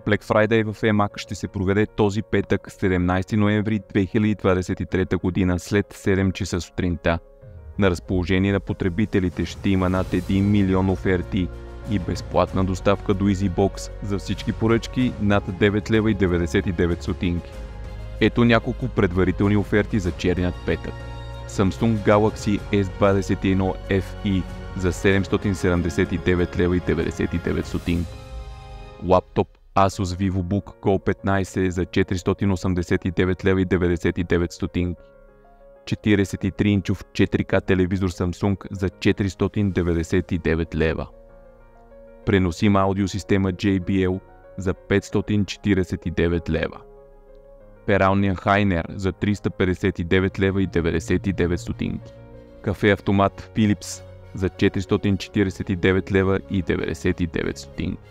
Black Friday в eMAG ще се проведе този петък, 17 ноември 2023 година след 7 часа сутринта. На разположение на потребителите ще има над 1 милион оферти и безплатна доставка до EasyBox за всички поръчки над 9,99 стотинки. Ето няколко предварителни оферти за черният петък. Samsung Galaxy S21 FE за 779,99 стотинки. Лаптоп Asus VivoBook Go 15 за 489,99 стотинки. 43-инчов 4K телевизор Samsung за 499 лева. Преносима аудиосистема JBL за 549 лева. Пералния Хайнер за 359 лева и 99 стотинки. Кафе автомат Philips за 449 лева и 99 стотинки.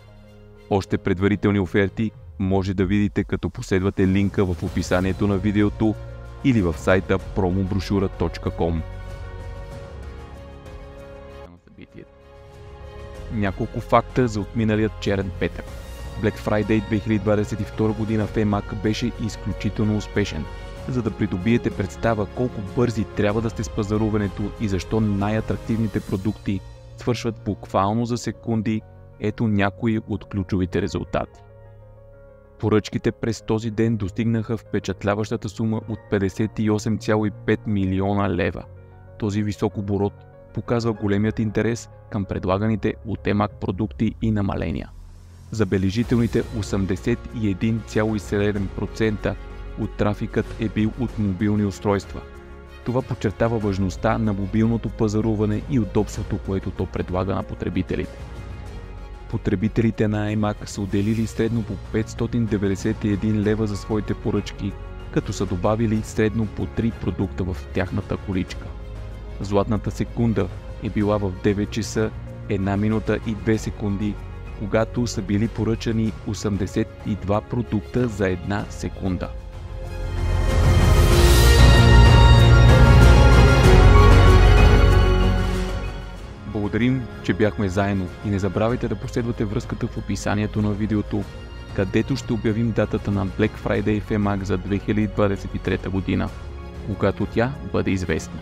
Още предварителни оферти може да видите като последвате линка в описанието на видеото или в сайта promobroshura.com. Няколко факта за отминалият черен петък. Black Friday 2022 година в eMAG беше изключително успешен. За да придобиете представа колко бързи трябва да сте с пазаруването и защо най-атрактивните продукти свършват буквално за секунди, ето някои от ключовите резултати. Поръчките през този ден достигнаха впечатляващата сума от 58,5 милиона лева. Този висок оборот показва големият интерес към предлаганите от eMAG продукти и намаления. Забележителните 81,7% от трафикът е бил от мобилни устройства. Това подчертава важността на мобилното пазаруване и удобството, което то предлага на потребителите. Потребителите на eMAG са отделили средно по 591 лева за своите поръчки, като са добавили средно по 3 продукта в тяхната количка. Златната секунда е била в 9 часа 1 минута и 2 секунди, когато са били поръчани 82 продукта за 1 секунда. Благодарим, че бяхме заедно и не забравяйте да последвате връзката в описанието на видеото, където ще обявим датата на Black Friday в eMAG за 2023 година, когато тя бъде известна.